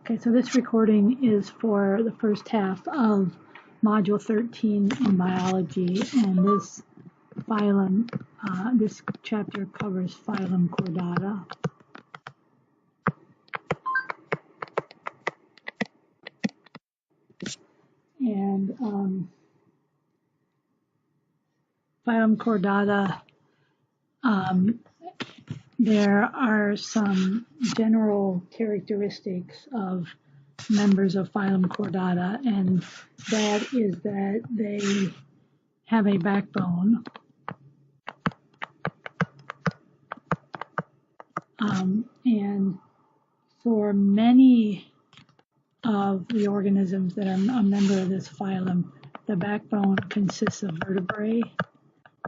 Okay, so this recording is for the first half of Module 13 in biology, and this phylum, this chapter covers phylum Chordata. And phylum Chordata, there are some general characteristics of members of phylum Chordata, and that is that they have a backbone, and for many of the organisms that are a member of this phylum, the backbone consists of vertebrae,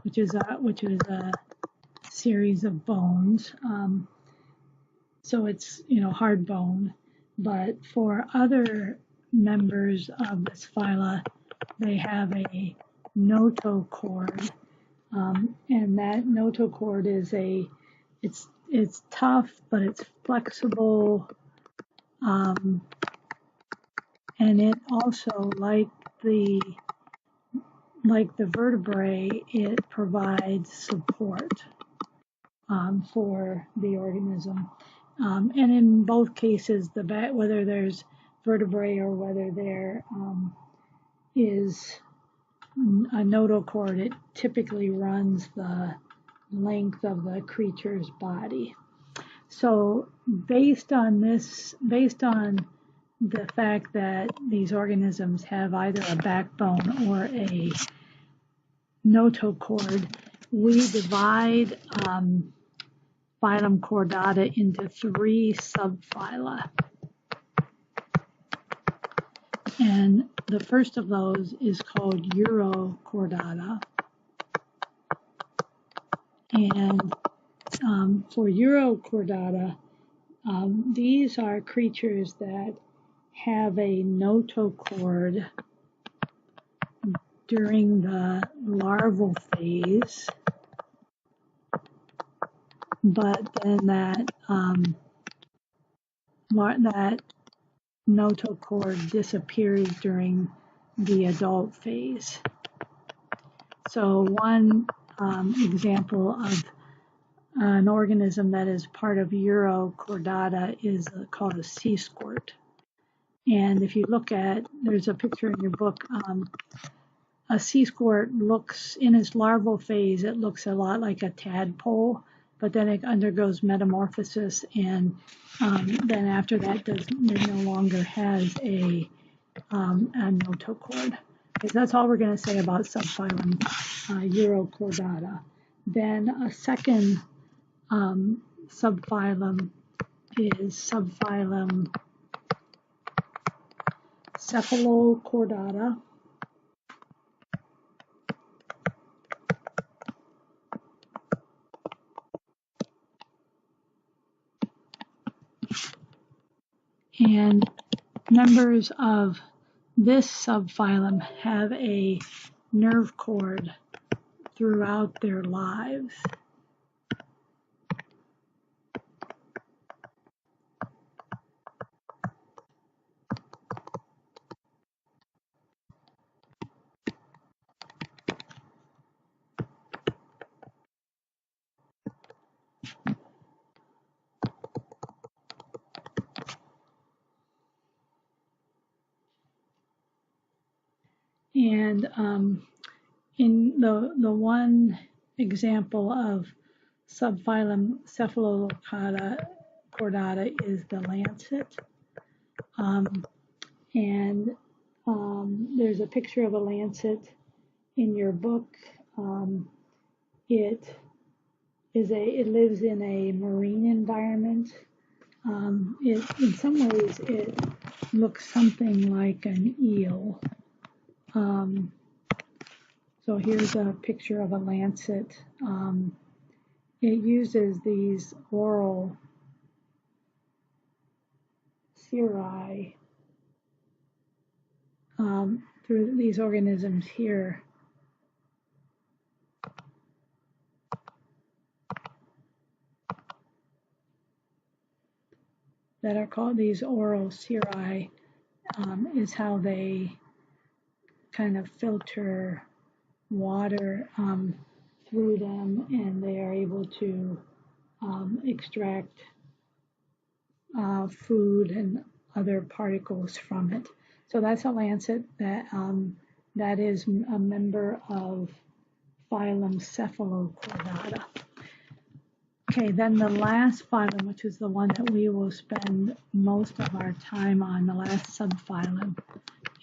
which is a series of bones. So it's hard bone. But for other members of this phyla, they have a notochord, and that notochord is it's tough, but it's flexible, and it also, like the vertebrae, it provides support for the organism. And in both cases, whether there's vertebrae or whether there is a notochord, it typically runs the length of the creature's body. So based on the fact that these organisms have either a backbone or a notochord, we divide phylum Chordata into 3 subphyla. And the first of those is called Urochordata. And for Urochordata, these are creatures that have a notochord during the larval phase, but then that notochord disappears during the adult phase. So one example of an organism that is part of Urochordata is called a sea squirt. And if you look there's a picture in your book, a sea squirt looks, in its larval phase, it looks a lot like a tadpole, but then it undergoes metamorphosis, and then after that, it no longer has a notochord. Okay, so that's all we're going to say about subphylum Urochordata. Then a second subphylum is subphylum Cephalochordata. And members of this subphylum have a nerve cord throughout their lives. And in the one example of subphylum Cephalochordata is the lancet. And there's a picture of a lancet in your book. It lives in a marine environment. In some ways, it looks something like an eel. So here's a picture of a lancet. It uses these oral cirri through these organisms here. that are called these orosiri is how they kind of filter water through them, and they are able to extract food and other particles from it. So that's a lancet that is a member of phylum Cephalochordata. Okay, then the last phylum, which is the one that we will spend most of our time on, the last subphylum,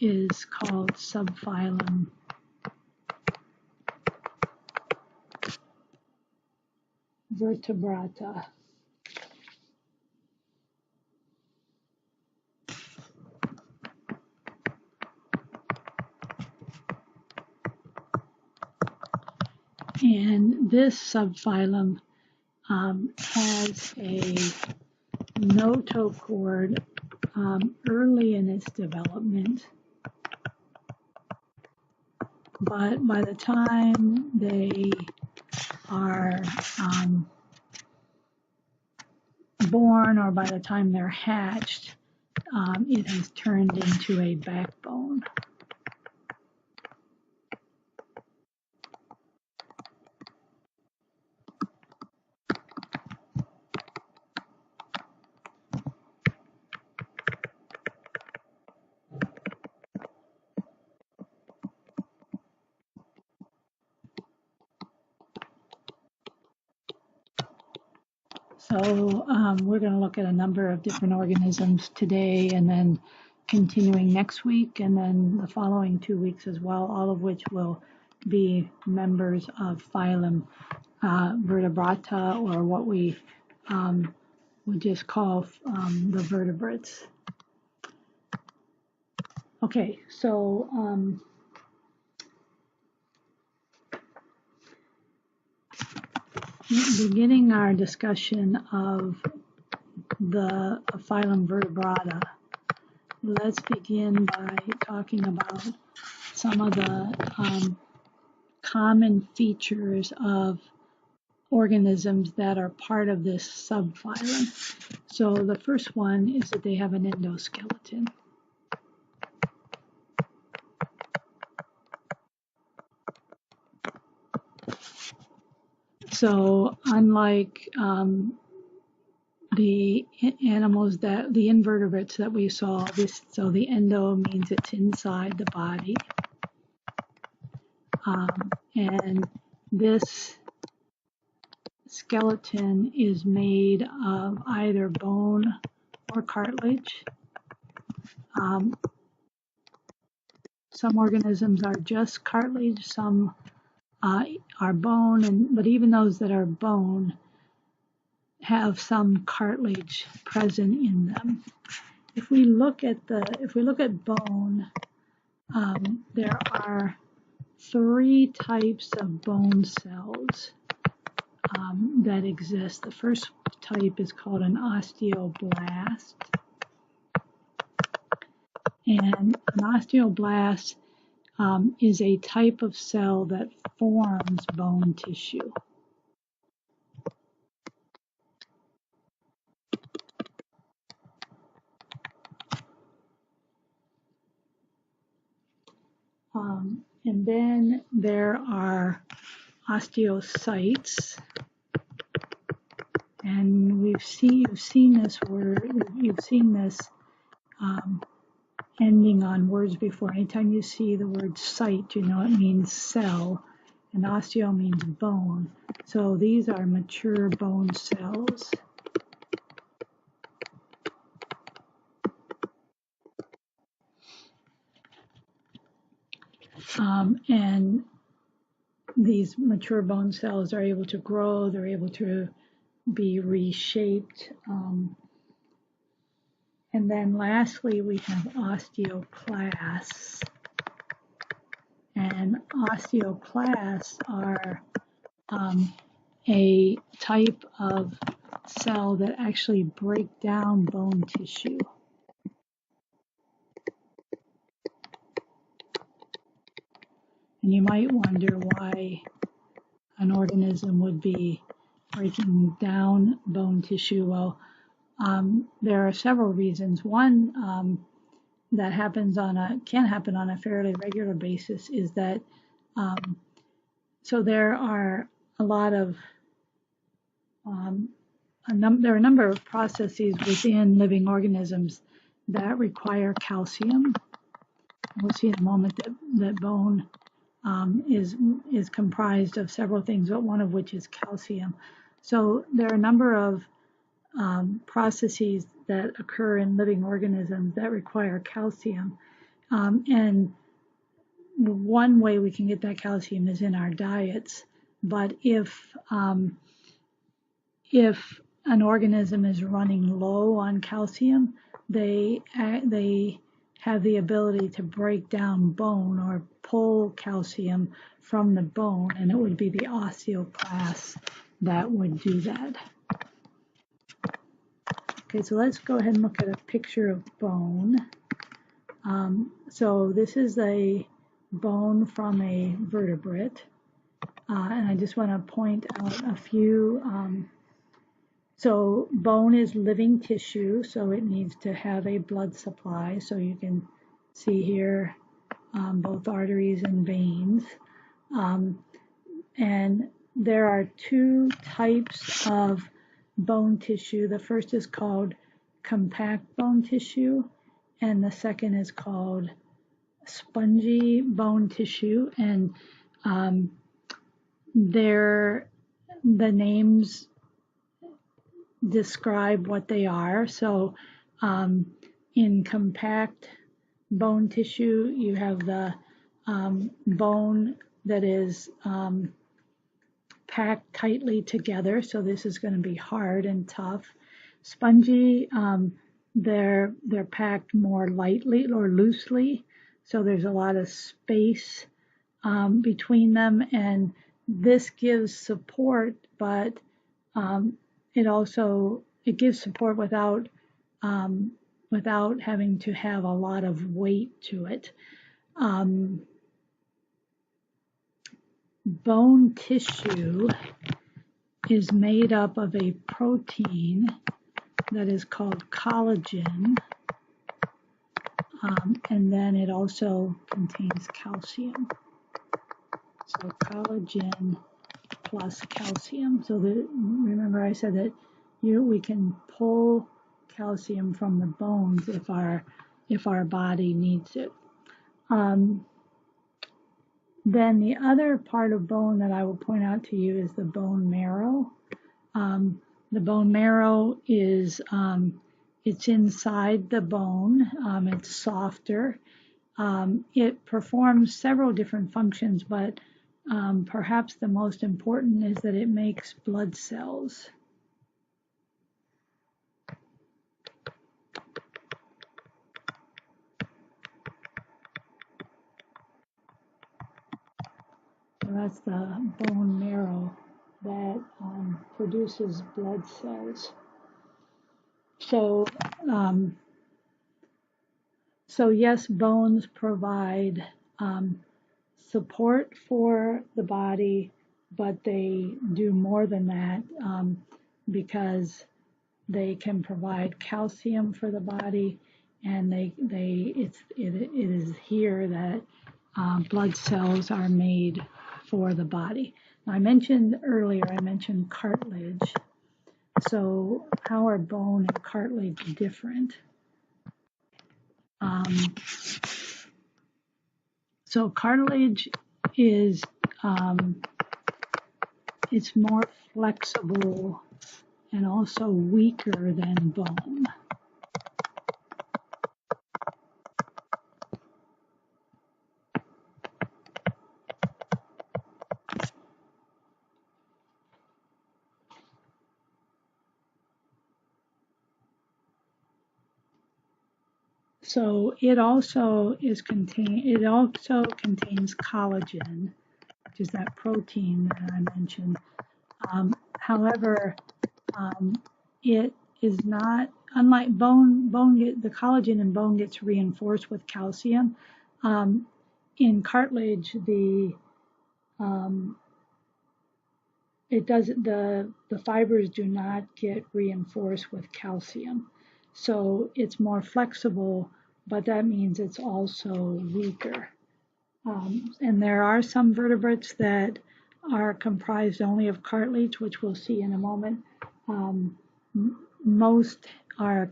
is called subphylum Vertebrata. And this subphylum has a notochord early in its development, but by the time they are born, or by the time they're hatched, it has turned into a backbone. So we're going to look at a number of different organisms today, and then continuing next week, and then the following 2 weeks as well, all of which will be members of phylum Vertebrata, or what we would just call the vertebrates. Okay, so beginning our discussion of the phylum Vertebrata, let's begin by talking about some of the common features of organisms that are part of this subphylum. So the first one is that they have an endoskeleton. So unlike the animals the invertebrates that we saw, so the endo means it's inside the body. And this skeleton is made of either bone or cartilage. Some organisms are just cartilage, some are bone, but even those that are bone have some cartilage present in them. If we look at bone, there are 3 types of bone cells that exist. The first type is called an osteoblast, and an osteoblast is a type of cell that forms bone tissue. And then there are osteocytes, and you've seen this ending on words before. Anytime you see the word cyte, you know it means cell, and osteo means bone. So these are mature bone cells. And these mature bone cells are able to grow, they're able to be reshaped. And then lastly, we have osteoclasts. And osteoclasts are a type of cell that actually break down bone tissue. And you might wonder why an organism would be breaking down bone tissue. Well, there are several reasons. One that can happen on a fairly regular basis is that so there are a lot of there are a number of processes within living organisms that require calcium. We'll see in a moment that bone is comprised of several things, but one of which is calcium. So there are a number of processes that occur in living organisms that require calcium. And one way we can get that calcium is in our diets. But if an organism is running low on calcium, they have the ability to break down bone or pull calcium from the bone, and it would be the osteoclasts that would do that. Okay, so let's go ahead and look at a picture of bone. So this is a bone from a vertebrate, and I just want to point out a few. So bone is living tissue, so it needs to have a blood supply. So you can see here both arteries and veins. And there are two types of bone tissue. The first is called compact bone tissue, and the second is called spongy bone tissue. And the names describe what they are. So in compact bone tissue, you have the bone that is packed tightly together. So this is going to be hard and tough. Spongy, they're packed more lightly or loosely. So there's a lot of space between them, and this gives support, but it gives support without having to have a lot of weight to it. Bone tissue is made up of a protein that is called collagen, and then it also contains calcium. So collagen plus calcium. So remember I said that we can pull calcium from the bones if our body needs it. Then the other part of bone that I will point out to you is the bone marrow. The bone marrow is it's inside the bone. It's softer. It performs several different functions, but perhaps the most important is that it makes blood cells. So that's the bone marrow that produces blood cells. So, so yes, bones provide support for the body, but they do more than that because they can provide calcium for the body, and it is here that blood cells are made for the body. Now, I mentioned cartilage. So how are bone and cartilage different? So cartilage is it's more flexible and also weaker than bone. So it also contains collagen, which is that protein that I mentioned. However, it is not, unlike bone. The collagen in bone gets reinforced with calcium. In cartilage, it doesn't, the fibers do not get reinforced with calcium. So it's more flexible, but that means it's also weaker. And there are some vertebrates that are comprised only of cartilage, which we'll see in a moment. Most are,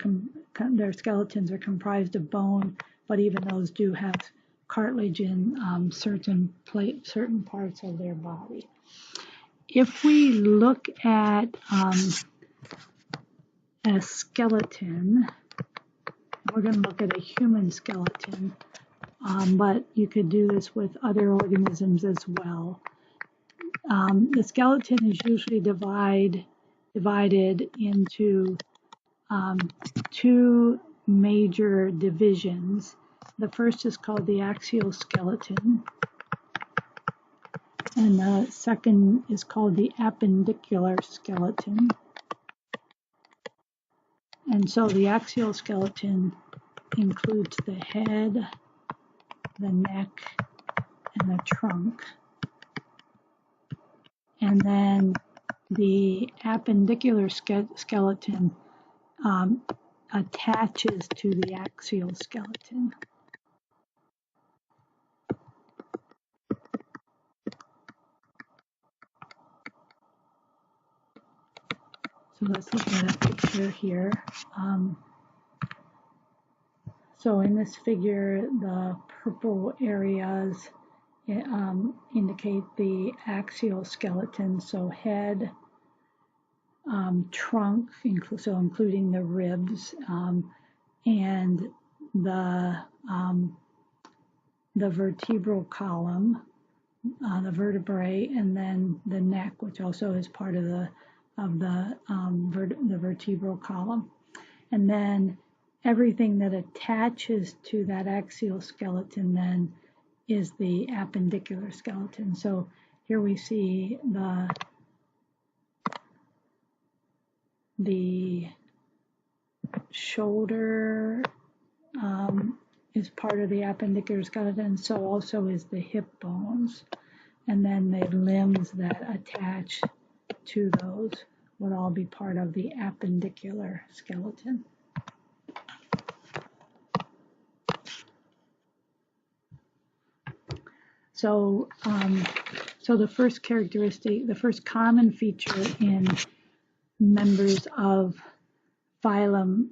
their skeletons are comprised of bone, but even those do have cartilage in certain parts of their body. If we look at a skeleton, we're going to look at a human skeleton, but you could do this with other organisms as well. The skeleton is usually divided into two major divisions. The first is called the axial skeleton, and the second is called the appendicular skeleton. And so the axial skeleton includes the head, the neck, and the trunk. And then the appendicular skeleton attaches to the axial skeleton. So let's look at a picture here. So in this figure, the purple areas indicate the axial skeleton, so head, trunk, so including the ribs, and the vertebral column, the vertebrae, and then the neck, which also is part of the vertebral column, and then everything that attaches to that axial skeleton then is the appendicular skeleton. So here we see the shoulder is part of the appendicular skeleton, so also is the hip bones, and then the limbs that attach to those would all be part of the appendicular skeleton. So, so the first characteristic, the first common feature in members of phylum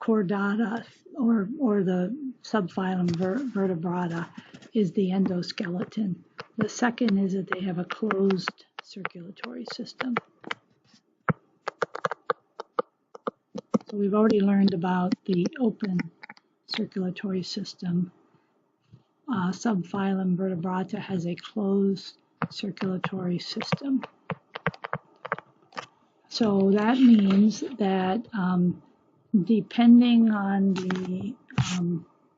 Chordata or the subphylum Vertebrata is the endoskeleton. The second is that they have a closed circulatory system. So we've already learned about the open circulatory system. Subphylum Vertebrata has a closed circulatory system. So that means that depending on the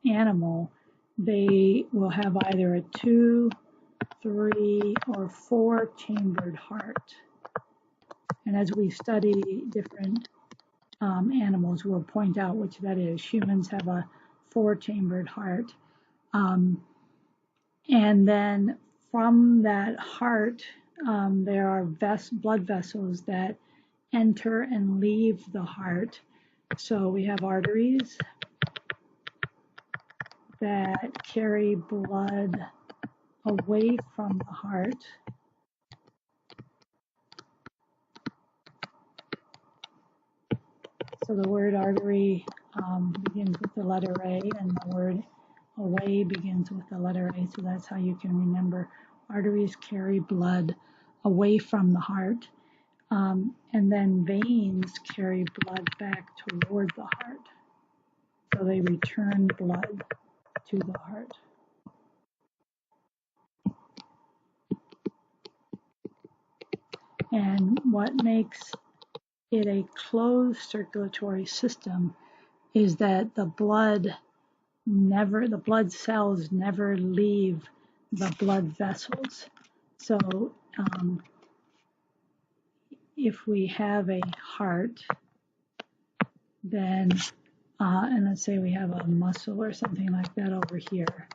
animal, they will have either a 2, 3, or 4 chambered heart. And as we study different animals, we'll point out which that is. Humans have a 4-chambered heart. And then from that heart, there are blood vessels that enter and leave the heart. So we have arteries that carry blood away from the heart. So the word artery begins with the letter A, and the word away begins with the letter A, so that's how you can remember. Arteries carry blood away from the heart, and then veins carry blood back toward the heart. So they return blood to the heart. And what makes it a closed circulatory system is that the blood cells never leave the blood vessels. So if we have a heart, then, and let's say we have a muscle or something like that over here.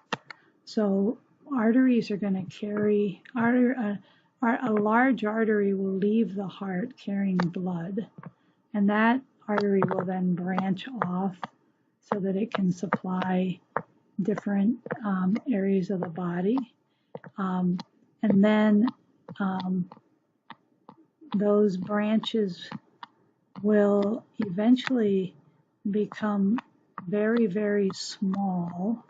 So arteries are going to carry, a large artery will leave the heart carrying blood, and that artery will then branch off so that it can supply different areas of the body. And then those branches will eventually become very, very small.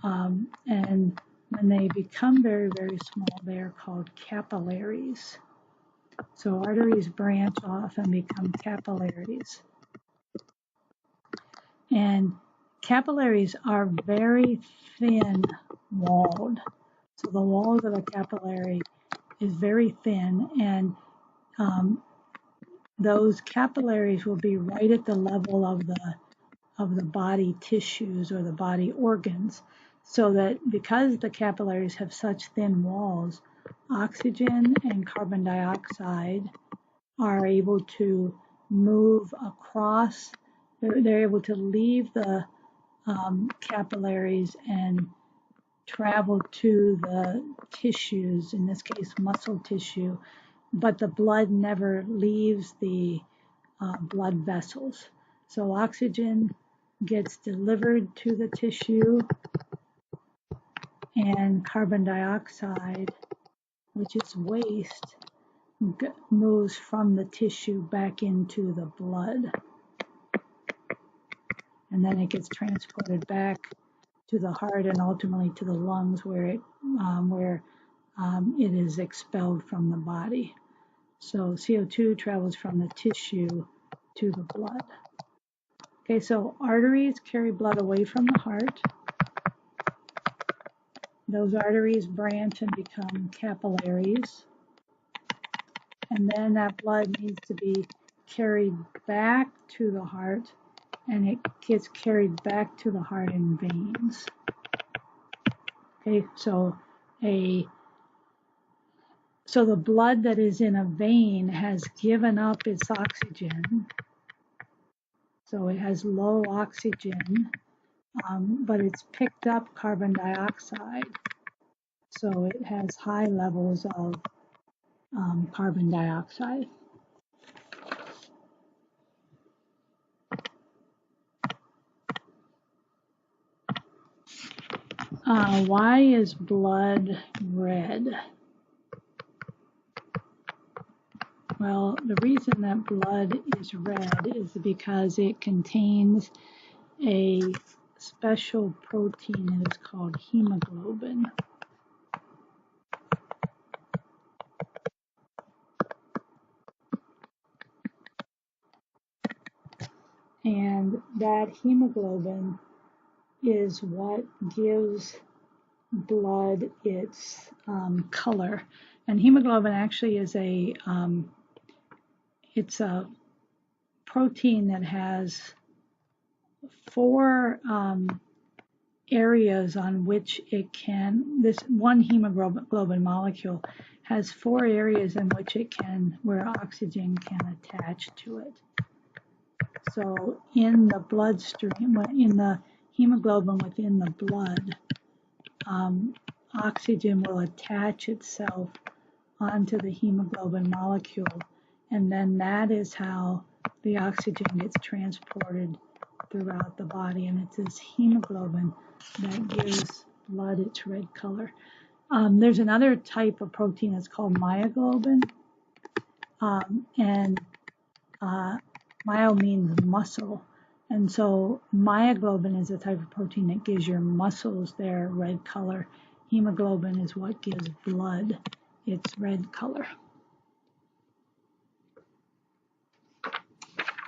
And when they become very, very small, they are called capillaries. So arteries branch off and become capillaries. And capillaries are very thin walled. So the walls of a capillary is very thin, and those capillaries will be right at the level of the body tissues or the body organs, so that because the capillaries have such thin walls, oxygen and carbon dioxide are able to move across. They're able to leave the capillaries and travel to the tissues, in this case muscle tissue, but the blood never leaves the blood vessels. So oxygen gets delivered to the tissue, and carbon dioxide, which is waste, moves from the tissue back into the blood. And then it gets transported back to the heart and ultimately to the lungs, where it is expelled from the body. So CO2 travels from the tissue to the blood. Okay, so arteries carry blood away from the heart. Those arteries branch and become capillaries. And then that blood needs to be carried back to the heart, and it gets carried back to the heart in veins. Okay, so the blood that is in a vein has given up its oxygen, so it has low oxygen, but it's picked up carbon dioxide, so it has high levels of carbon dioxide. Why is blood red? Well, the reason that blood is red is because it contains a special protein that is called hemoglobin. And that hemoglobin is what gives blood its color. And hemoglobin actually is it's a protein that has 4 areas on which this one hemoglobin molecule has 4 areas in which where oxygen can attach to it. So in the bloodstream, in the hemoglobin within the blood, oxygen will attach itself onto the hemoglobin molecule, and then that is how the oxygen gets transported throughout the body, and it's this hemoglobin that gives blood its red color. There's another type of protein that's called myoglobin, and myo means muscle, and so myoglobin is a type of protein that gives your muscles their red color. Hemoglobin is what gives blood its red color.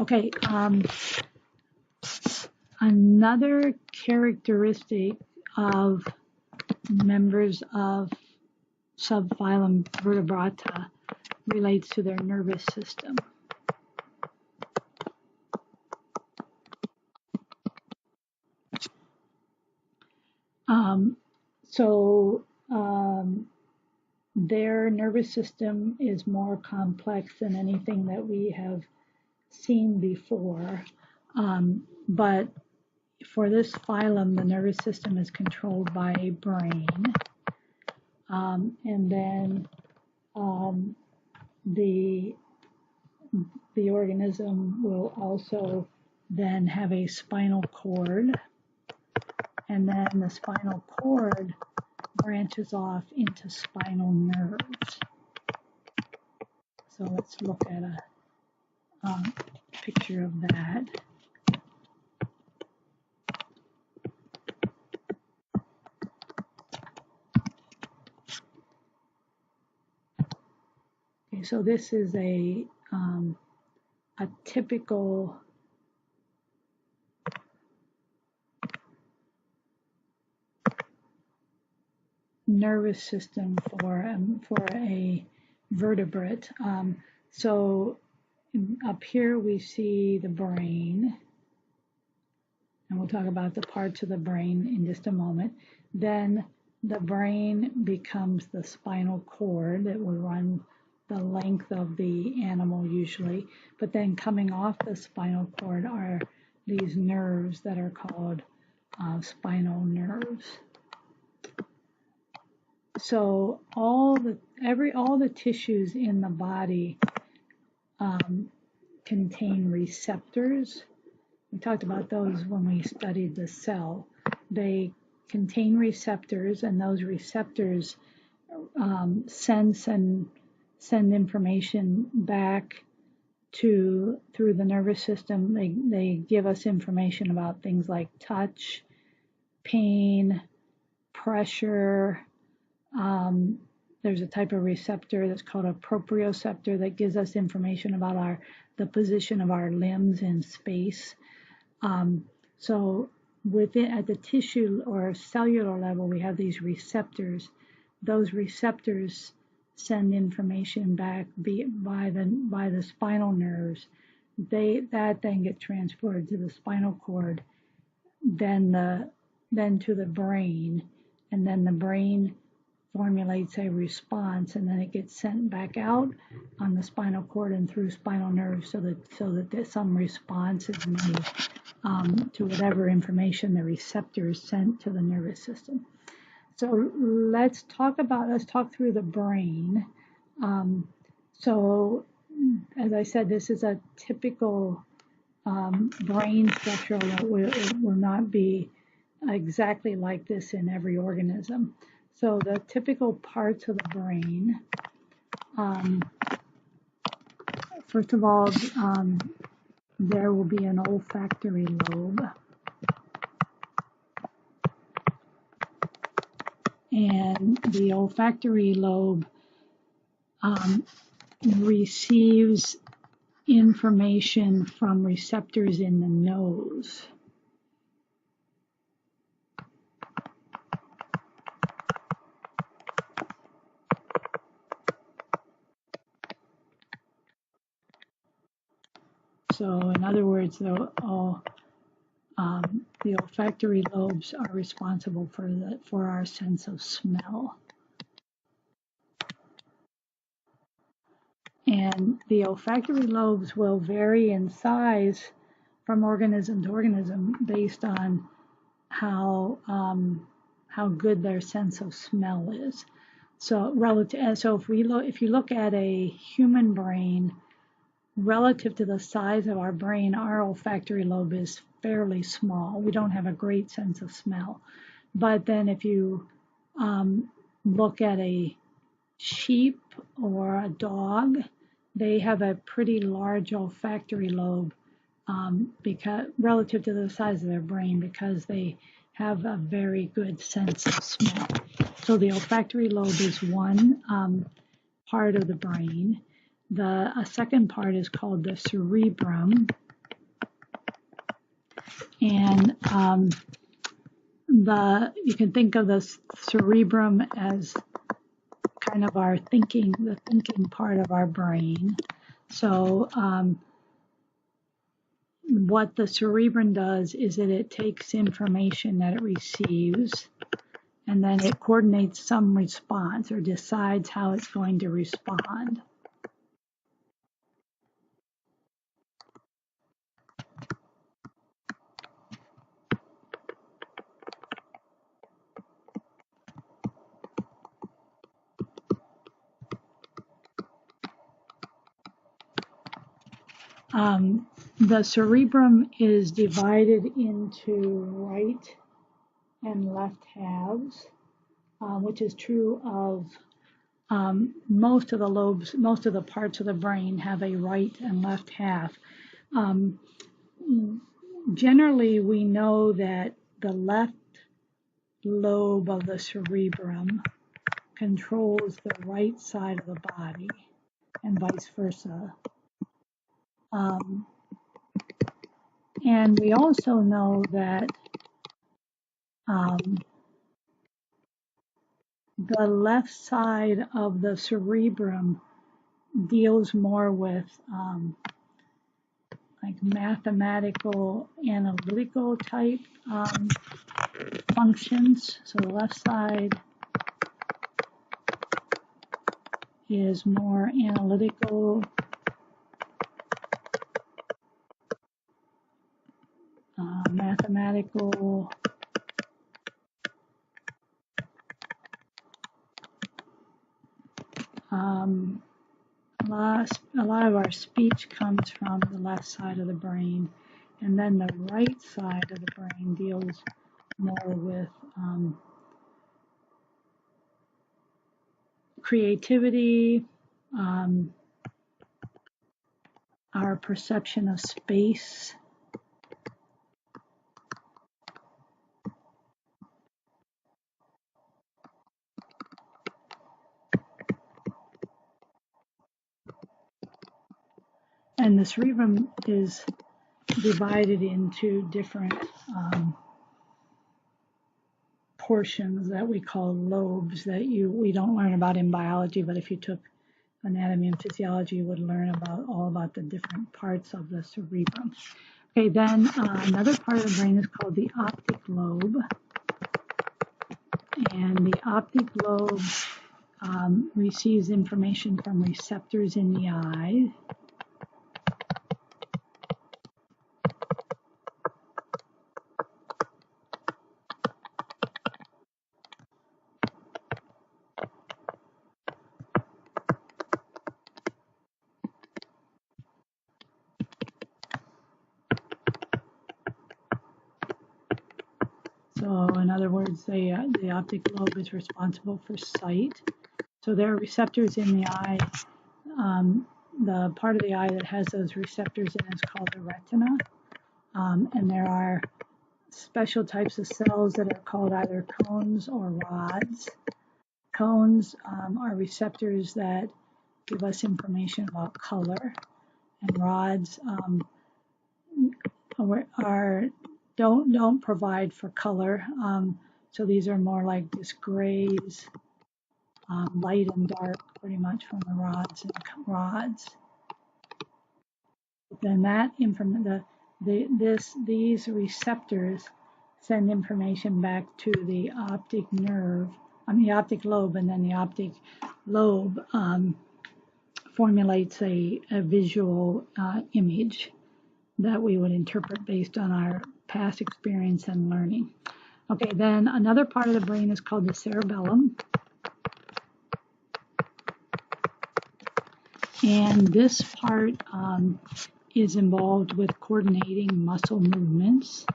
Okay, another characteristic of members of subphylum Vertebrata relates to their nervous system. Their nervous system is more complex than anything that we have seen before, but for this phylum, the nervous system is controlled by a brain, and then um, the the organism will also then have a spinal cord, and then the spinal cord branches off into spinal nerves. So let's look at a picture of that. Okay, so this is a typical nervous system for a vertebrate. So up here we see the brain, and we'll talk about the parts of the brain in just a moment. Then the brain becomes the spinal cord that will run the length of the animal usually, but then coming off the spinal cord are these nerves that are called spinal nerves. So all the tissues in the body contain receptors. We talked about those when we studied the cell. They contain receptors, and those receptors send information back through the nervous system. They give us information about things like touch, pain, pressure. There's a type of receptor that's called a proprioceptor that gives us information about the position of our limbs in space. So at the tissue or cellular level, we have these receptors. Those receptors send information back by the spinal nerves. That then get transported to the spinal cord, then to the brain, and then the brain formulates a response, and then it gets sent back out on the spinal cord and through spinal nerves so that some response is made to whatever information the receptors sent to the nervous system. So let's talk through the brain. So as I said, this is a typical brain structure. It will not be exactly like this in every organism. So the typical parts of the brain, first of all, there will be an olfactory lobe. And the olfactory lobe receives information from receptors in the nose. So in other words, the olfactory lobes are responsible for our sense of smell. And the olfactory lobes will vary in size from organism to organism based on how good their sense of smell is. So if you look at a human brain, relative to the size of our brain, our olfactory lobe is fairly small. We don't have a great sense of smell. But then if you look at a sheep or a dog, they have a pretty large olfactory lobe because relative to the size of their brain, because they have a very good sense of smell. So the olfactory lobe is one part of the brain. A second part is called the cerebrum, and you can think of the cerebrum as kind of the thinking part of our brain. So what the cerebrum does is that it takes information that it receives, and then it coordinates some response or decides how it's going to respond. The cerebrum is divided into right and left halves, which is true of most of the lobes, most of the parts of the brain have a right and left half. Generally, we know that the left lobe of the cerebrum controls the right side of the body and vice versa. And we also know that the left side of the cerebrum deals more with like mathematical, analytical type functions. So the left side is more analytical, mathematical, a lot of our speech comes from the left side of the brain, and then the right side of the brain deals more with creativity, our perception of space, and the cerebrum is divided into different portions that we call lobes that we don't learn about in biology, but if you took anatomy and physiology, you would learn all about the different parts of the cerebrum. Okay, then another part of the brain is called the optic lobe, and the optic lobe receives information from receptors in the eye. So in other words, the optic lobe is responsible for sight. So there are receptors in the eye. The part of the eye that has those receptors in is called the retina. And there are special types of cells that are called either cones or rods. Cones are receptors that give us information about color, and rods don't provide for color. So these are more like just grays, light and dark, pretty much from the rods and rods. Then that these receptors send information back to the optic nerve, the optic lobe, and then the optic lobe formulates a visual image that we would interpret based on our past experience and learning. Okay, then another part of the brain is called the cerebellum. And this part is involved with coordinating muscle movements.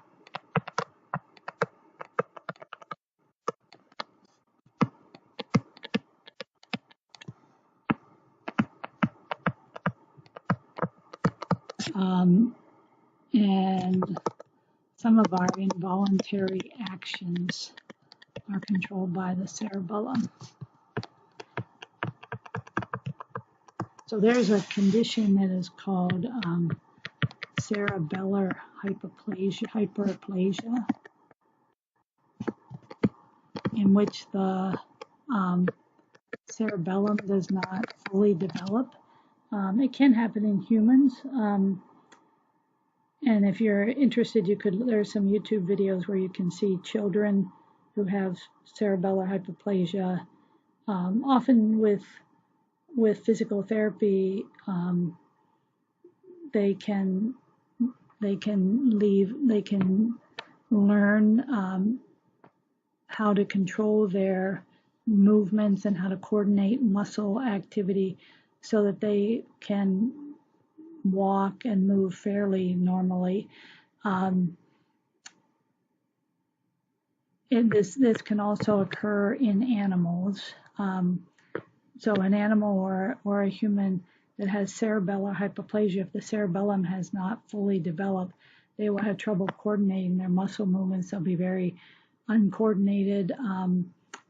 And some of our involuntary actions are controlled by the cerebellum. So there's a condition that is called cerebellar hyperplasia, in which the cerebellum does not fully develop. It can happen in humans. And if you're interested, there are some YouTube videos where you can see children who have cerebellar hyperplasia, often with physical therapy. They can learn how to control their movements and how to coordinate muscle activity so that they can walk and move fairly normally. This can also occur in animals. So an animal or a human that has cerebellar hypoplasia, if the cerebellum has not fully developed, they will have trouble coordinating their muscle movements. They'll be very uncoordinated.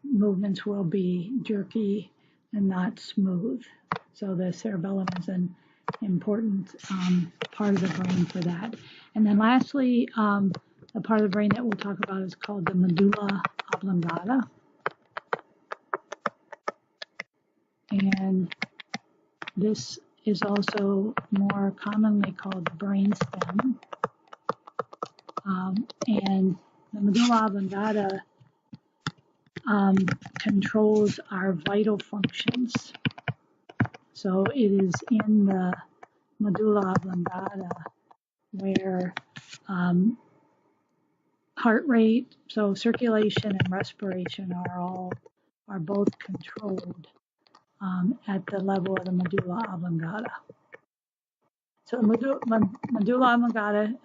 Movements will be jerky and not smooth. So the cerebellum is an important part of the brain for that. And then lastly, the part of the brain that we'll talk about is called the medulla oblongata. And this is also more commonly called the brainstem. And the medulla oblongata controls our vital functions. So it is in the medulla oblongata where heart rate, so circulation and respiration are both controlled at the level of the medulla oblongata. So the medulla oblongata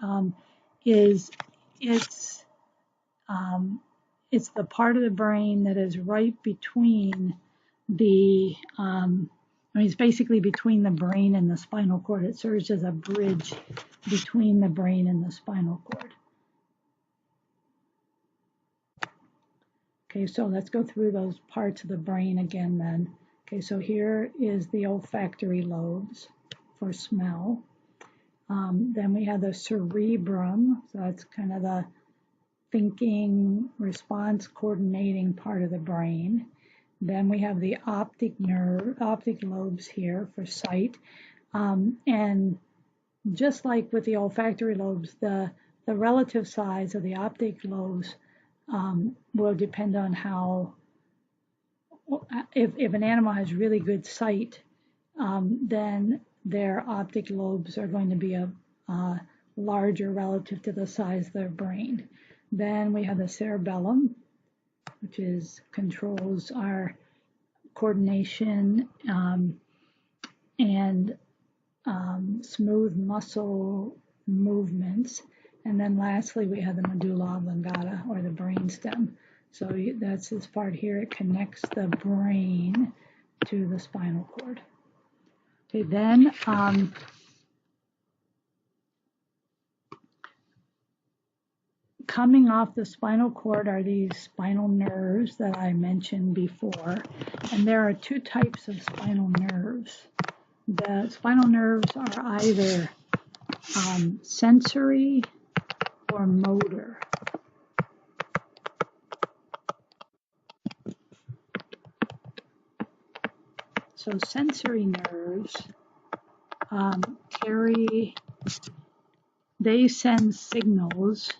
it's the part of the brain that is right between the it's basically between the brain and the spinal cord. It serves as a bridge between the brain and the spinal cord. Okay, so let's go through those parts of the brain again then. Okay, so here is the olfactory lobes for smell. Then we have the cerebrum, so that's kind of the thinking, response coordinating part of the brain. Then we have the optic lobes here for sight. And just like with the olfactory lobes, the relative size of the optic lobes will depend on how, if an animal has really good sight, then their optic lobes are going to be larger relative to the size of their brain. Then we have the cerebellum, which controls our coordination and smooth muscle movements. And then lastly, we have the medulla oblongata, or the brainstem. So that's this part here. It connects the brain to the spinal cord. Okay, then coming off the spinal cord are these spinal nerves that I mentioned before. And there are two types of spinal nerves. The spinal nerves are either sensory or motor. So sensory nerves they send signals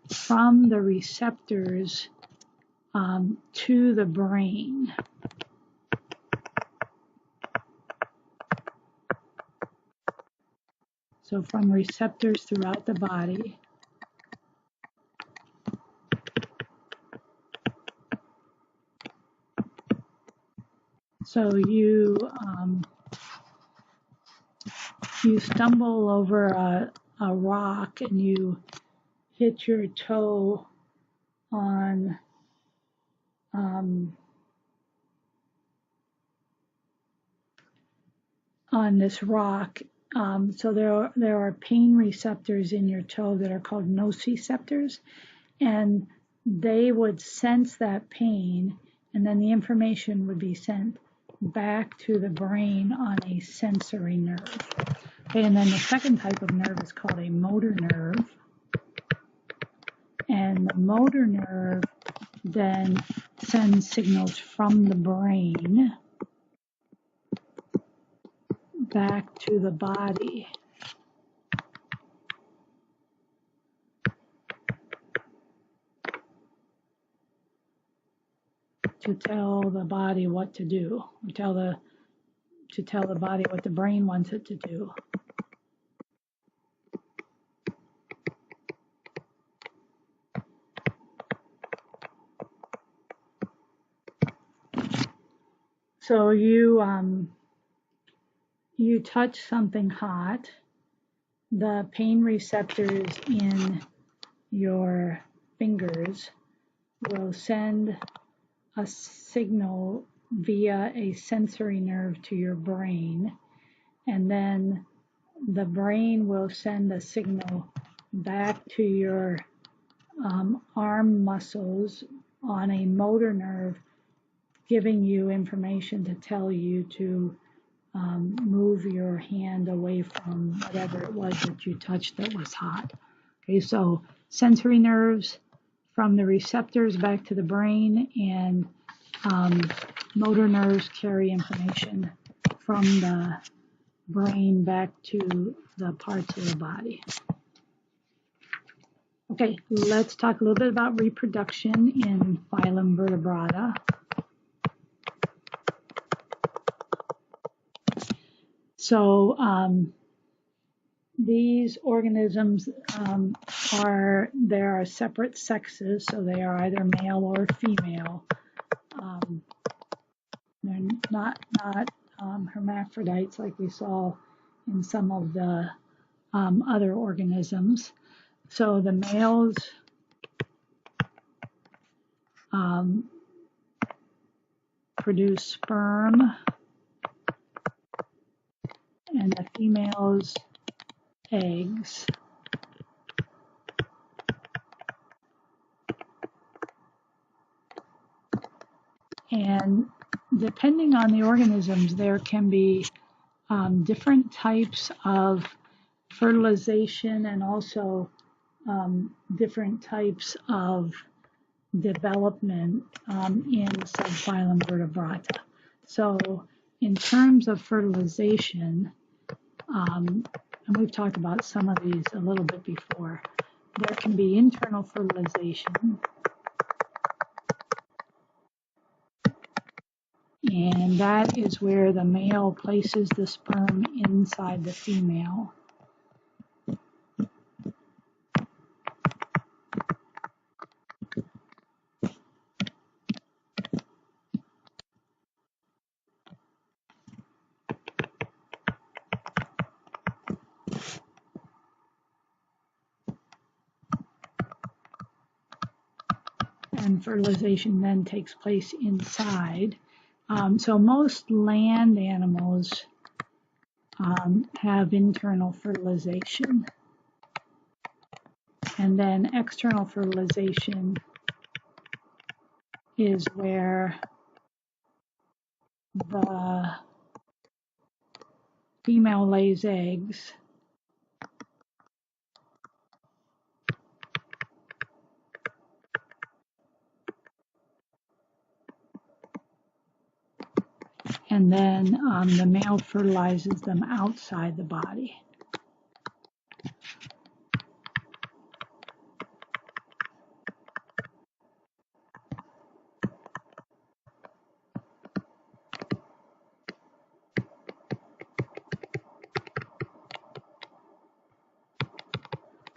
from the receptors to the brain. So from receptors throughout the body. So you stumble over a rock and you hit your toe on this rock. So there are pain receptors in your toe that are called nociceptors, and they would sense that pain, and then the information would be sent back to the brain on a sensory nerve. Okay, and then the second type of nerve is called a motor nerve. And the motor nerve then sends signals from the brain back to the body. To tell the body what to do, to tell the body what the brain wants it to do. So you you touch something hot, the pain receptors in your fingers will send a signal via a sensory nerve to your brain, and then the brain will send a signal back to your arm muscles on a motor nerve, giving you information to tell you to move your hand away from whatever it was that you touched that was hot. Okay, so sensory nerves from the receptors back to the brain, and motor nerves carry information from the brain back to the parts of the body. Okay, let's talk a little bit about reproduction in phylum Vertebrata. So these organisms there are separate sexes, so they are either male or female. They're not hermaphrodites like we saw in some of the other organisms. So the males produce sperm, and the females eggs. And depending on the organisms, there can be different types of fertilization and also different types of development in subphylum Vertebrata. So in terms of fertilization, and we've talked about some of these a little bit before, there can be internal fertilization, and that is where the male places the sperm inside the female. And fertilization then takes place inside. So most land animals have internal fertilization. And then external fertilization is where the female lays eggs, and then the male fertilizes them outside the body.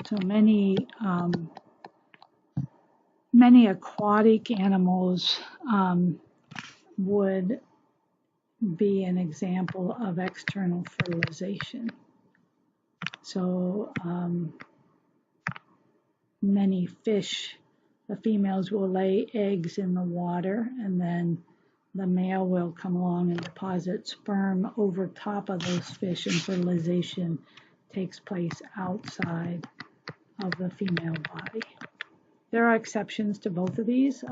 So many aquatic animals would be an example of external fertilization. So many fish, the females will lay eggs in the water, and then the male will come along and deposit sperm over top of those fish, and fertilization takes place outside of the female body. There are exceptions to both of these.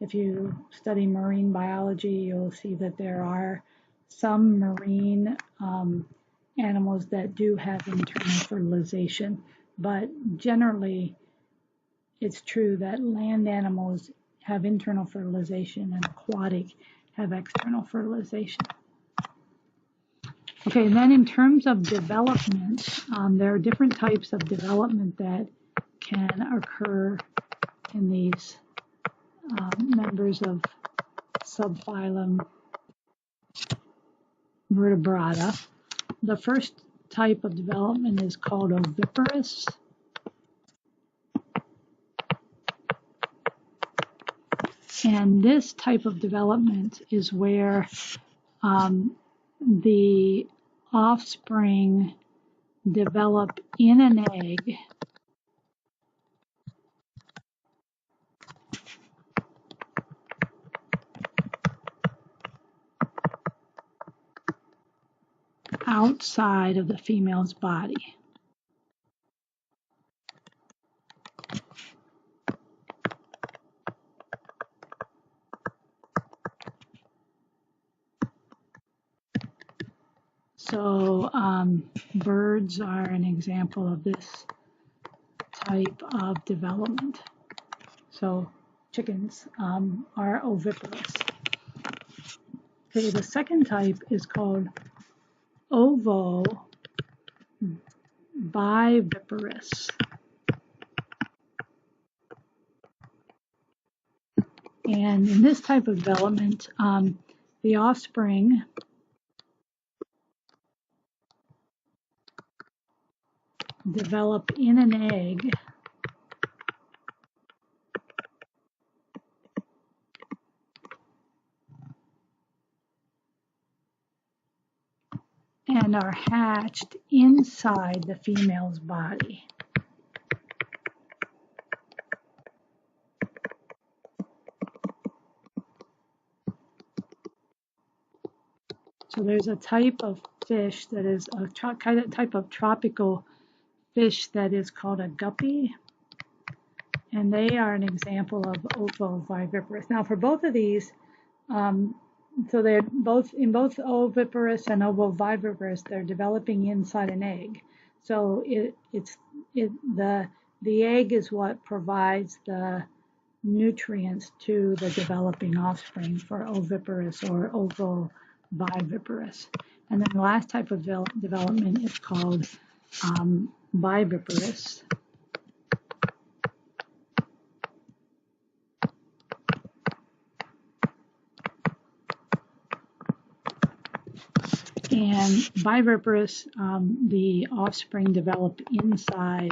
If you study marine biology, you'll see that there are some marine animals that do have internal fertilization, but generally it's true that land animals have internal fertilization and aquatic have external fertilization. Okay, and then in terms of development, there are different types of development that can occur in these members of subphylum Vertebrata. The first type of development is called oviparous. And this type of development is where the offspring develop in an egg outside of the female's body. So birds are an example of this type of development. So chickens are oviparous. Okay, the second type is called ovoviviparous. And in this type of development, the offspring develop in an egg and are hatched inside the female's body. So there's a type of fish that is a type of tropical fish that is called a guppy, and they are an example of ovoviviparous. Now for both of these, so they're both oviparous and ovoviviparous, they're developing inside an egg. So the egg is what provides the nutrients to the developing offspring for oviparous or ovoviviparous. And then the last type of development is called viviparous. And viviparous, the offspring develop inside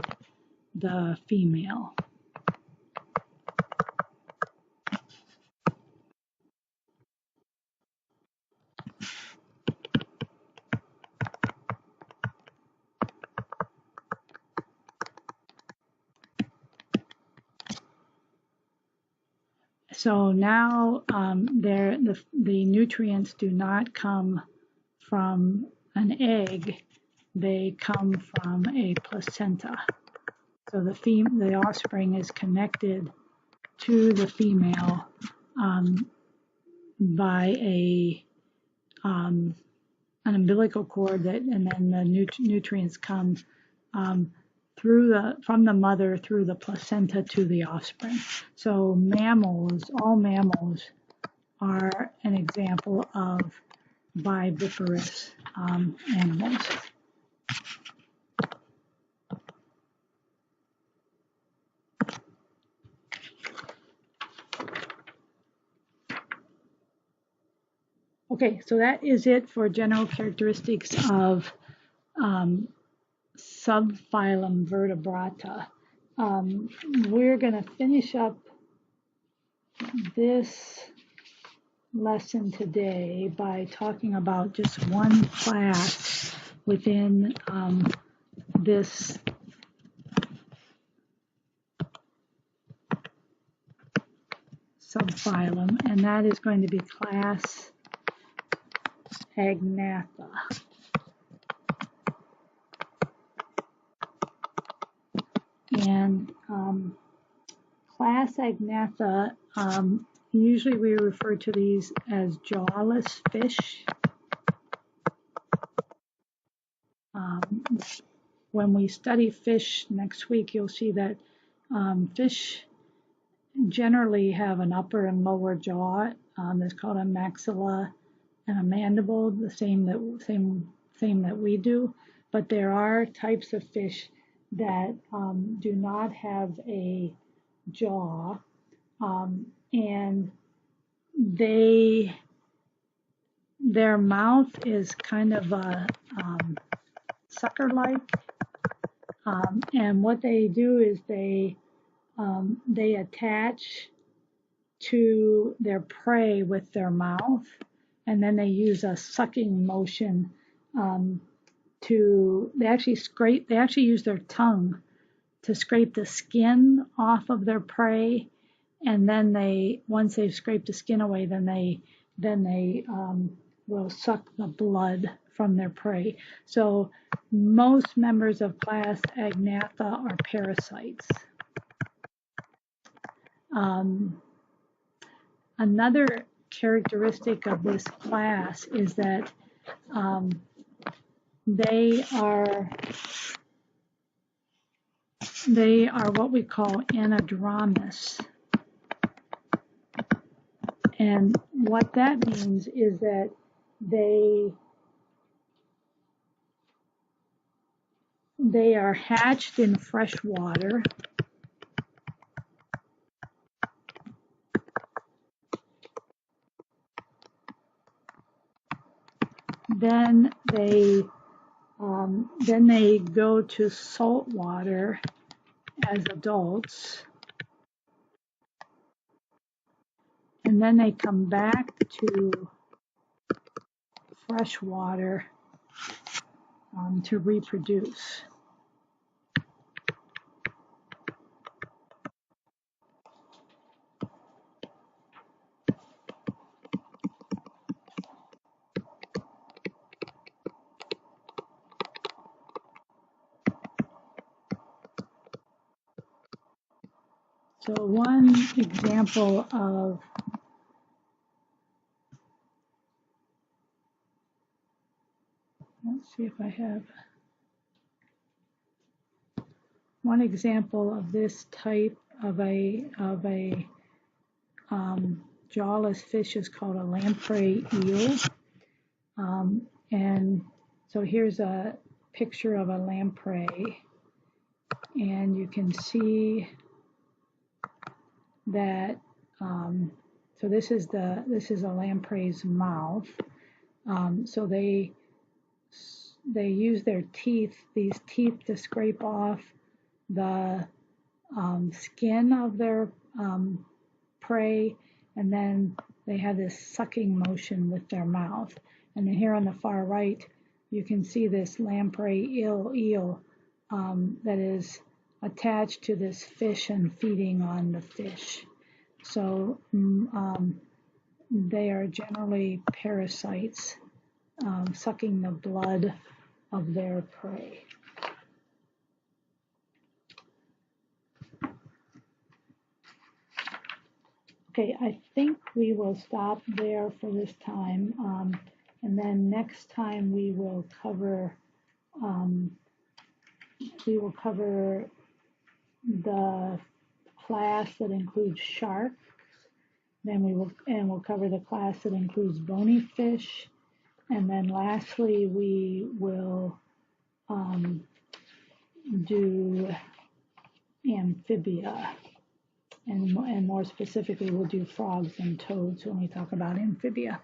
the female. So now the nutrients do not come from an egg, they come from a placenta. So the offspring is connected to the female by an umbilical cord, and then the nutrients come from the mother through the placenta to the offspring. So all mammals are an example of viviparous animals. Okay, so that is it for general characteristics of subphylum Vertebrata. We're going to finish up this lesson today by talking about just one class within this subphylum, and that is going to be class Agnatha. And class Agnatha, usually we refer to these as jawless fish. When we study fish next week, you'll see that fish generally have an upper and lower jaw. That's called a maxilla and a mandible, the same that we do. But there are types of fish that do not have a jaw, and their mouth is kind of a sucker-like, and what they do is they attach to their prey with their mouth, and then they use a sucking motion they actually use their tongue to scrape the skin off of their prey, and then once they've scraped the skin away, then they will suck the blood from their prey. So most members of class Agnatha are parasites. Another characteristic of this class is that they are what we call anadromous. And what that means is that they are hatched in fresh water. Then they go to salt water as adults, and then they come back to fresh water to reproduce. So one example of let's see if I have one example of this type of a jawless fish is called a lamprey eel. And so here's a picture of a lamprey, and you can see that so this is a lamprey's mouth. So they use their teeth, these teeth, to scrape off the skin of their prey, and then they have this sucking motion with their mouth. And then here on the far right, you can see this lamprey eel that is attached to this fish and feeding on the fish. So they are generally parasites, sucking the blood of their prey. Okay, I think we will stop there for this time, and then next time we will cover the class that includes sharks. Then we'll cover the class that includes bony fish, and then lastly we will do amphibia. And more specifically, we'll do frogs and toads when we talk about amphibia.